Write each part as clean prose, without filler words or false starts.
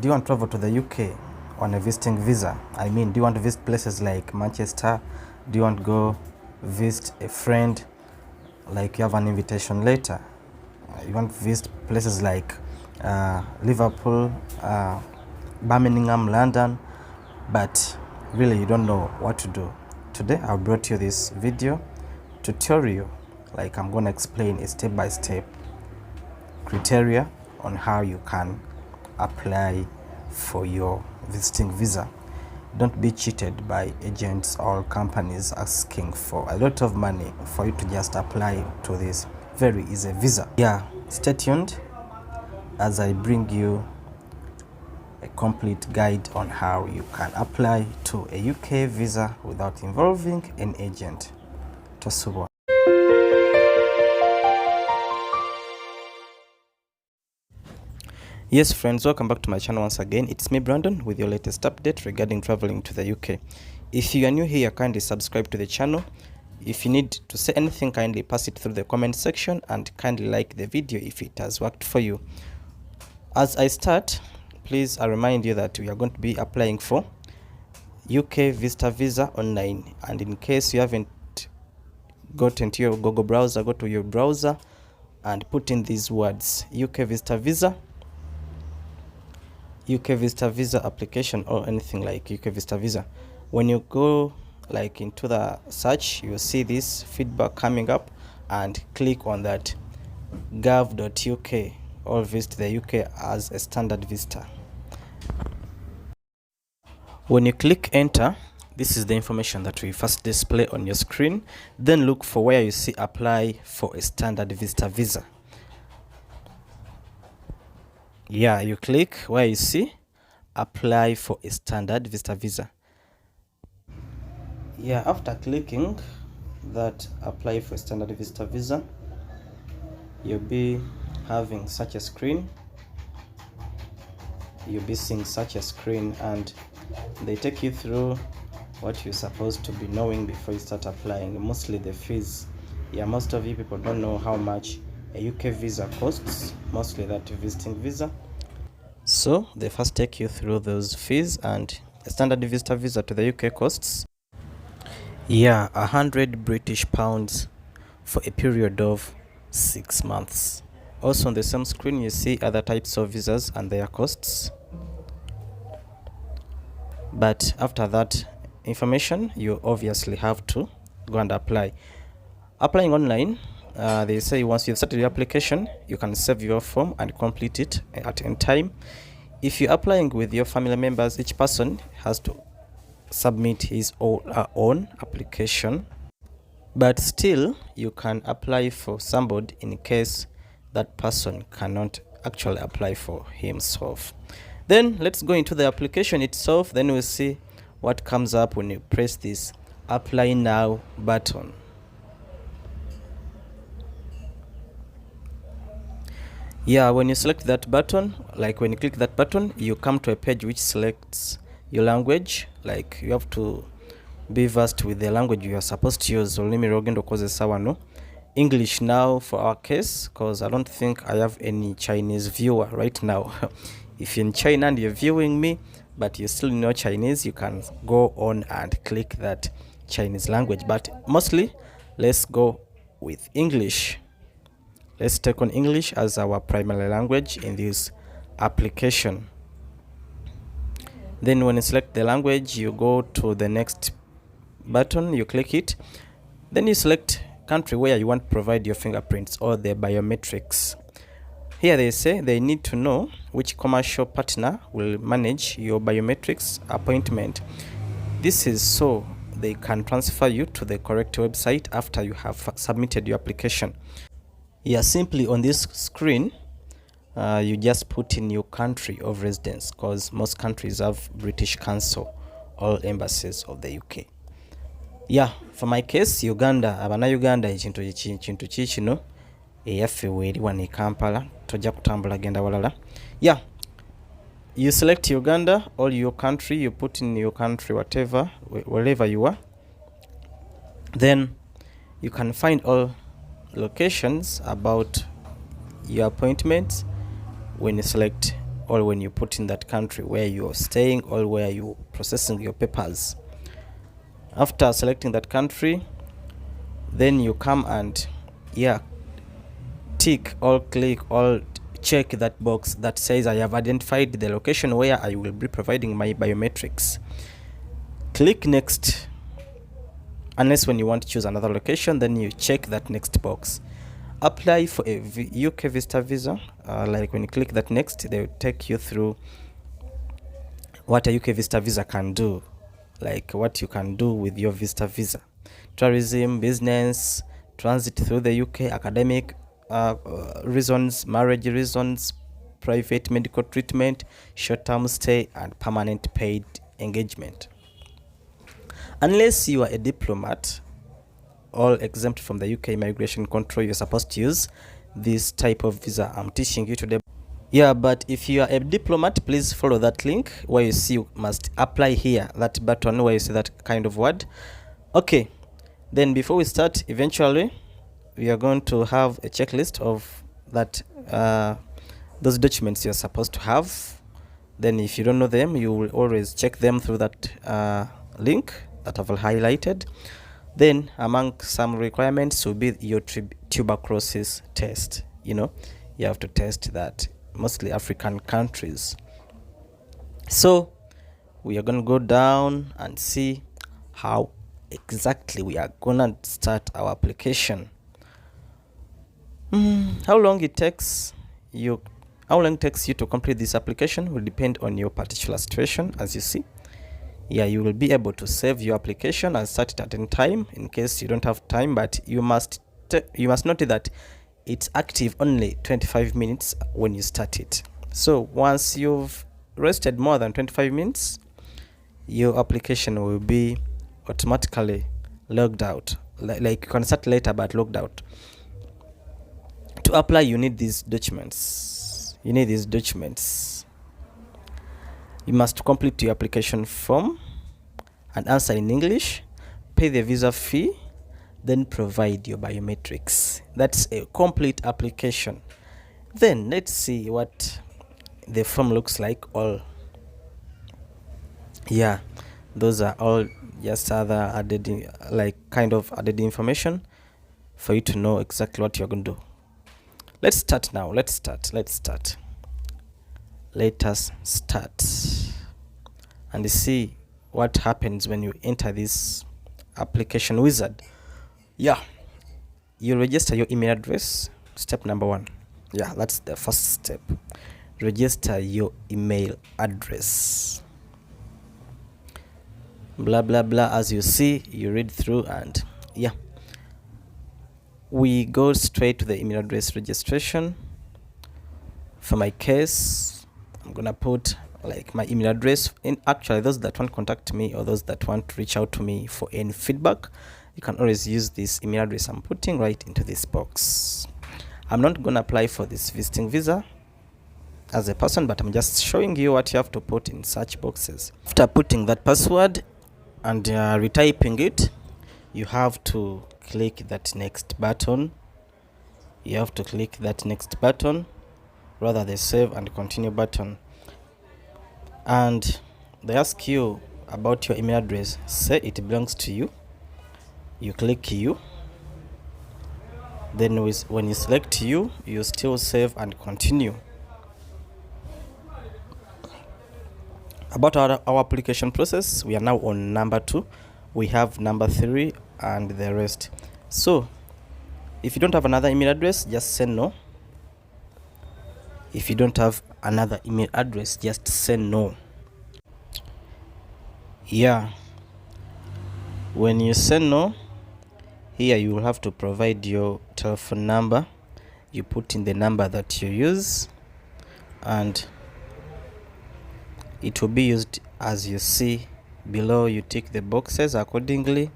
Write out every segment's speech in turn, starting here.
Do you want to travel to the UK on a visiting visa? I mean, do you want to visit places like Manchester? Do you want to go visit a friend, like you have an invitation letter? You want to visit places like Liverpool, Birmingham, London, but really you don't know what to do. Today I brought you this video tutorial, like I'm going to explain a step-by-step criteria on how you can apply for your visiting visa. Don't be cheated by agents or companies asking for a lot of money for you to just apply to this very easy visa. Yeah, stay tuned as I bring you a complete guide on how you can apply to a UK visa without involving an agent. Tosubo. Yes friends, welcome back to my channel once again. It's me Brandon with your latest update regarding traveling to the UK. If you are new here, kindly subscribe to the channel. If you need to say anything, kindly pass it through the comment section and kindly like the video if it has worked for you. As I start, please I remind you that we are going to be applying for UK Visitor Visa online, and in case you haven't got into your Google browser, go to your browser and put in these words: UK Visitor Visa, UK Visitor Visa application, or anything like UK Visitor Visa. When you go like into the search, you'll see this feedback coming up, and click on that gov.uk or visit the UK as a standard visitor. When you click enter, this is the information that we first display on your screen. Then look for where you see apply for a standard visitor visa. Yeah, you click where you see apply for a standard visitor visa. Yeah, after clicking that apply for a standard visitor visa, you'll be having such a screen. You'll be seeing such a screen, and they take you through what you're supposed to be knowing before you start applying. Mostly the fees. Yeah, most of you people don't know how much a UK visa costs, mostly that visiting visa. So they first take you through those fees, and a standard visitor visa to the UK costs, yeah, 100 British pounds for a period of 6 months. Also on the same screen you see other types of visas and their costs. But after that information, you obviously have to go and apply. Applying online, they say once you've started your application, you can save your form and complete it at any time. If you're applying with your family members, each person has to submit his or her own application. But still, you can apply for somebody in case that person cannot actually apply for himself. Then let's go into the application itself. Then we'll see what comes up when you press this apply now button. Yeah, when you select that button, like when you click that button, you come to a page which selects your language. Like you have to be versed with the language you are supposed to use. English now for our case, because I don't think I have any Chinese viewer right now. If you're in China and you're viewing me but you still know Chinese, you can go on and click that Chinese language, but mostly let's go with English. Let's take on English as our primary language in this application. Then when you select the language, you go to the next button, you click it, then you select country where you want to provide your fingerprints or the biometrics. Here they say they need to know which commercial partner will manage your biometrics appointment. This is so they can transfer you to the correct website after you have submitted your application. Yeah, simply on this screen, you just put in your country of residence, because most countries have British Council or embassies of the UK. Yeah, for my case, Uganda, abana Uganda chintu kino eyaffe weeri wano Kampala, tojja kutambula genda walala. Yeah, you select Uganda or your country, you put in your country whatever, wherever you are. Then you can find all locations about your appointments when you select or when you put in that country where you're staying or where you're processing your papers. After selecting that country, then you come and tick or click or check that box that says I have identified the location where I will be providing my biometrics. Click next. Unless when you want to choose another location, then you check that next box. Apply for a UK visitor visa. Like when you click that next, they will take you through what a UK visitor visa can do, like what you can do with your visitor visa: tourism, business, transit through the UK, academic reasons, marriage reasons, private medical treatment, short-term stay, and permanent paid engagement. Unless you are a diplomat or exempt from the UK immigration control, you're supposed to use this type of visa I'm teaching you today. But if you are a diplomat, please follow that link where you see you must apply here, that button where you see that kind of word. Okay, then before we start, eventually we are going to have a checklist of that those documents you're supposed to have. Then if you don't know them, you will always check them through that link that I've highlighted. Then among some requirements will be your tuberculosis test. You have to test that, mostly African countries. So we are going to go down and see how exactly we are going to start our application. How long it takes you to complete this application will depend on your particular situation. As you see, you will be able to save your application and start it at any time in case you don't have time, but you must note that it's active only 25 minutes when you start it. So once you've rested more than 25 minutes, your application will be automatically logged out. Like you can start later but logged out. To apply, you need these documents. You must complete your application form and answer in English, pay the visa fee, then provide your biometrics. That's a complete application. Then let's see what the form looks like. Those are all just other added information for you to know exactly what you're going to do. Let's start now. Let us start and see what happens when you enter this application wizard. You register your email address. Step number 1. That's the first step. Register your email address. Blah blah blah. As you see, you read through and we go straight to the email address registration. For my case, I'm gonna put my email address. In actually, those that want to contact me or those that want to reach out to me for any feedback, you can always use this email address I'm putting right into this box. I'm not gonna apply for this visiting visa as a person, but I'm just showing you what you have to put in such boxes. After putting that password and retyping it, you have to click that next button. Rather the save and continue button, and they ask you about your email address. Say it belongs to you. You click you. Then when you select you still save and continue. About our application process, we are now on number 2. We have number 3 and the rest. So if you don't have another email address, just say no. If you don't have another email address, just say no. When you say no, here you will have to provide your telephone number. You put in the number that you use and it will be used as you see below. You tick the boxes accordingly.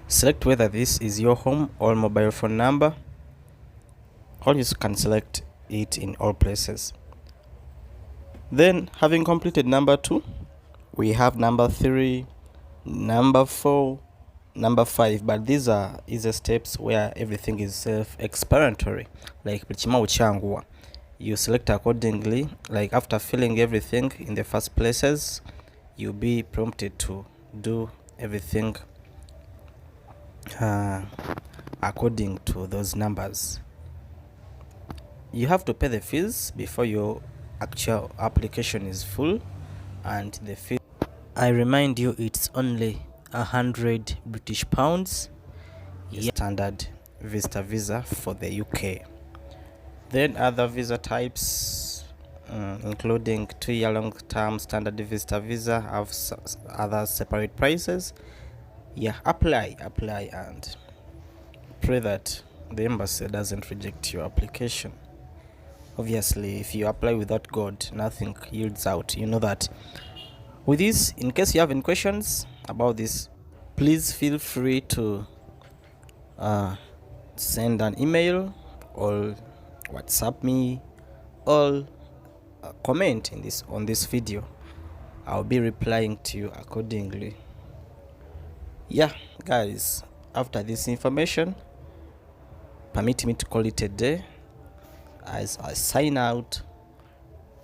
Select whether this is your home or mobile phone number, or you can select it in all places. Then, having completed number 2, we have number 3, number 4, number 5, but these are easy steps where everything is self-explanatory, like Pichima Uchangwa. you select accordingly. Like after filling everything in the first places, you'll be prompted to do everything according to those numbers. You have to pay the fees before your actual application is full, and the fee, I remind you, it's only 100 British pounds, standard visitor visa for the UK. Then other visa types, including 2-year long-term standard visitor visa, have other separate prices. Yeah, apply and pray that the embassy doesn't reject your application. Obviously, if you apply without God, nothing yields out. You know that. With this, in case you have any questions about this, please feel free to send an email or WhatsApp me, or comment on this video. I'll be replying to you accordingly. Yeah, guys, after this information, permit me to call it a day as I sign out,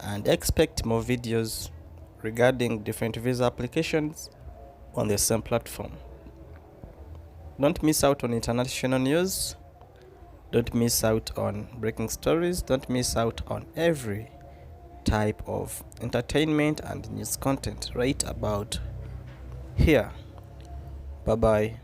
and expect more videos regarding different visa applications on the same platform. Don't miss out on international news. Don't miss out on breaking stories. Don't miss out on every type of entertainment and news content right about here. Bye bye.